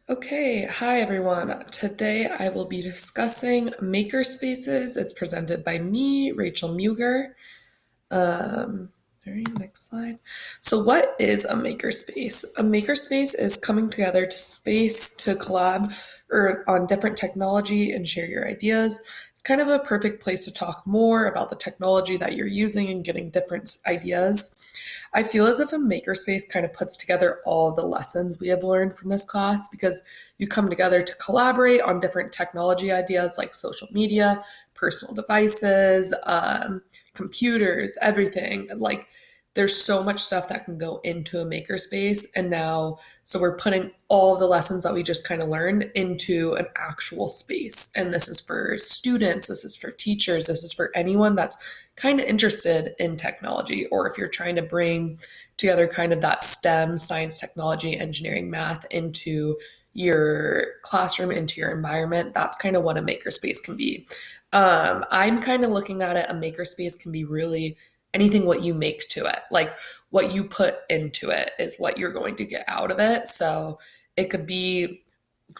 Okay, hi everyone. Today I will be discussing Makerspaces. It's presented by me, Rachel Muger. Um, all right, next slide. So, what is a makerspace? A makerspace is coming together to space to collab or on different technology and share your ideas. It's kind of a perfect place to talk more about the technology that you're using and getting different ideas. I feel as if a makerspace kind of puts together all the lessons we have learned from this class because you come together to collaborate on different technology ideas like social media, personal devices, computers, everything. Like there's so much stuff that can go into a makerspace. And now, so we're putting all the lessons that we just kind of learned into an actual space. And this is for students, this is for teachers, this is for anyone that's kind of interested in technology, or if you're trying to bring together kind of that STEM, science, technology, engineering, math into your classroom, into your environment. That's kind of what a makerspace can be. I'm kind of looking at it, a makerspace can be really anything what you make to it. Like what you put into it is what you're going to get out of it. So it could be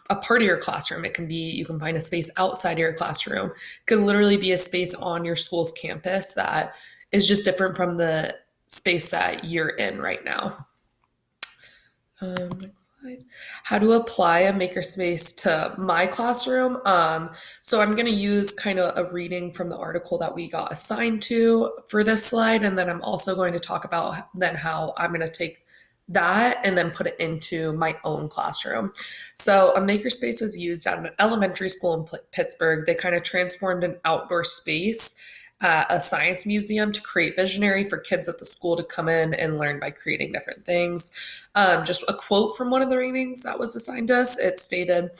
a part of your classroom. It can be, you can find a space outside of your classroom. It could literally be a space on your school's campus that is just different from the space that you're in right now. Next slide. How to apply a makerspace to my classroom. So I'm going to use kind of a reading from the article that we got assigned to for this slide, and then I'm also going to talk about then how I'm going to take that and then put it into my own classroom. So a makerspace was used at an elementary school in Pittsburgh. They kind of transformed an outdoor space at a science museum to create visionary for kids at the school to come in and learn by creating different things. Just a quote from one of the readings that was assigned to us. It stated,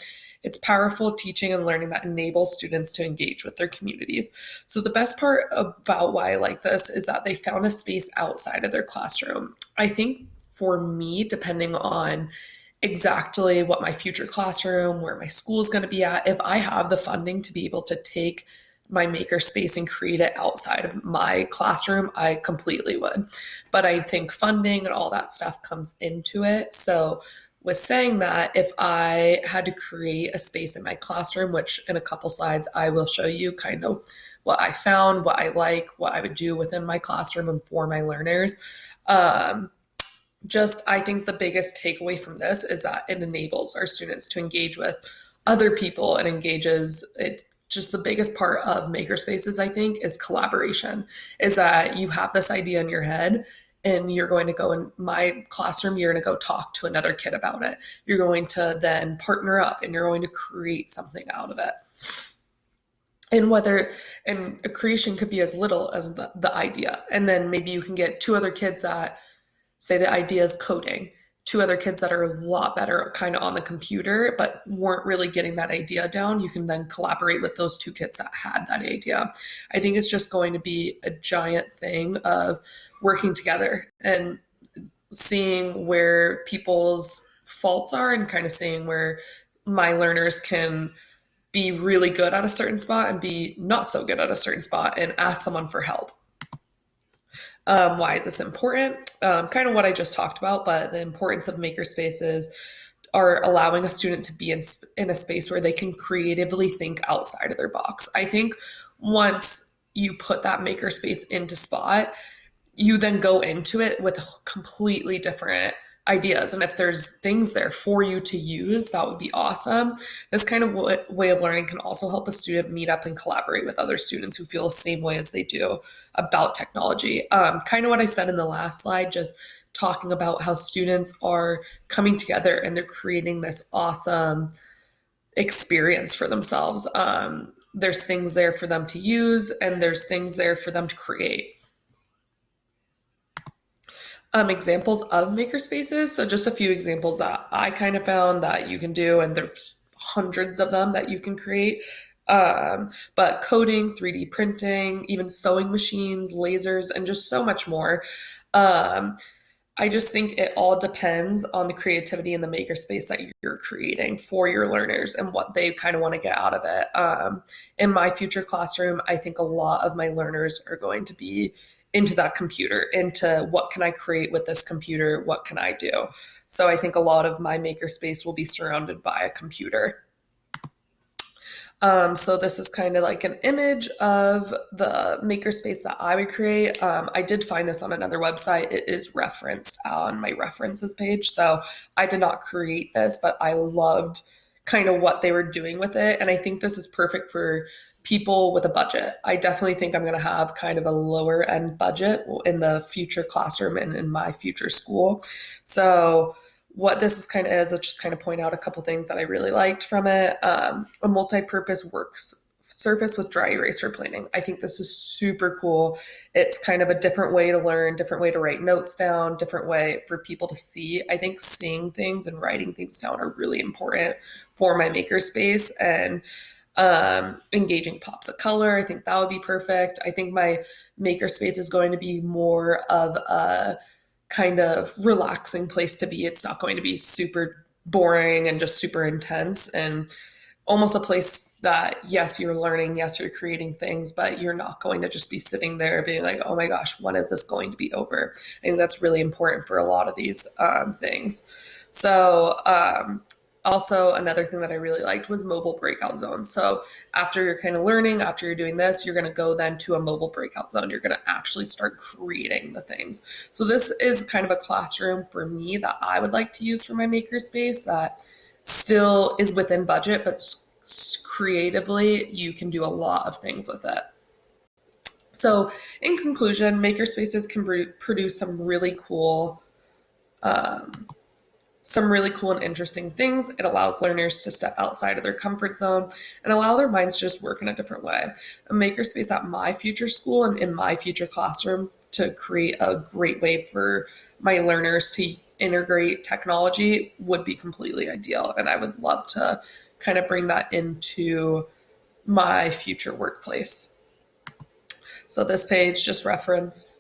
"It's powerful teaching and learning that enables students to engage with their communities." So the best part about why I like this is that they found a space outside of their classroom. I think for me, depending on exactly what my future classroom, where my school is going to be at, if I have the funding to be able to take my makerspace and create it outside of my classroom, I completely would. But I think funding and all that stuff comes into it. So, with saying that, if I had to create a space in my classroom, which in a couple slides I will show you kind of what I found, what I like, what I would do within my classroom and for my learners. Just I think the biggest takeaway from this is that it enables our students to engage with other people and engages it. Just the biggest part of makerspaces, I think, is collaboration, is that you have this idea in your head and you're going to go in my classroom, you're going to go talk to another kid about it, you're going to then partner up and you're going to create something out of it. And whether and a creation could be as little as the idea, and then maybe you can get two other kids that say the idea is coding, two other kids that are a lot better kind of on the computer but weren't really getting that idea down. You can then collaborate with those two kids that had that idea. I think it's just going to be a giant thing of working together and seeing where people's faults are and kind of seeing where my learners can be really good at a certain spot and be not so good at a certain spot and ask someone for help. Why is this important? Kind of what I just talked about, but the importance of makerspaces are allowing a student to be in a space where they can creatively think outside of their box. I think once you put that makerspace into spot, you then go into it with completely different ideas. And if there's things there for you to use, that would be awesome. This kind of way of learning can also help a student meet up and collaborate with other students who feel the same way as they do about technology. Kind of what I said in the last slide, just talking about how students are coming together and they're creating this awesome experience for themselves. There's things there for them to use, and there's things there for them to create. Examples of makerspaces. So just a few examples that I kind of found that you can do, and there's hundreds of them that you can create. But coding, 3D printing, even sewing machines, lasers, and just so much more. Um, I just think it all depends on the creativity in the makerspace that you're creating for your learners and what they kind of want to get out of it. In my future classroom, I think a lot of my learners are going to be into that computer, into what can I create with this computer? What can I do? So I think a lot of my makerspace will be surrounded by a computer. So this is kind of like an image of the makerspace that I would create. I did find this on another website. It is referenced on my references page. So I did not create this, but I loved kind of what they were doing with it. And I think this is perfect for people with a budget. I definitely think I'm going to have kind of a lower end budget in the future classroom and in my future school. So what this is kind of is, I'll just kind of point out a couple things that I really liked from it. A multi-purpose works surface with dry erase for planing. I think this is super cool. It's kind of a different way to learn, different way to write notes down, different way for people to see. I think seeing things and writing things down are really important for my makerspace, and engaging pops of color. I think that would be perfect. I think my makerspace is going to be more of a kind of relaxing place to be. It's not going to be super boring and just super intense, and almost a place that, yes, you're learning, yes, you're creating things, but you're not going to just be sitting there being like, oh my gosh, when is this going to be over? I think that's really important for a lot of these things. So also, another thing that I really liked was mobile breakout zones. So after you're kind of learning, after you're doing this, you're going to go then to a mobile breakout zone. You're going to actually start creating the things. So this is kind of a classroom for me that I would like to use for my makerspace that still is within budget, but creatively you can do a lot of things with it. So in conclusion, makerspaces can produce some really cool and interesting things. It allows learners to step outside of their comfort zone and allow their minds to just work in a different way. A makerspace at my future school and in my future classroom to create a great way for my learners to integrate technology would be completely ideal. And I would love to kind of bring that into my future workplace. So this page just reference.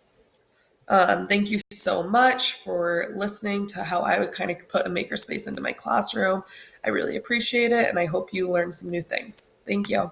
Thank you so much for listening to how I would kind of put a makerspace into my classroom. I really appreciate it, and I hope you learned some new things. Thank you.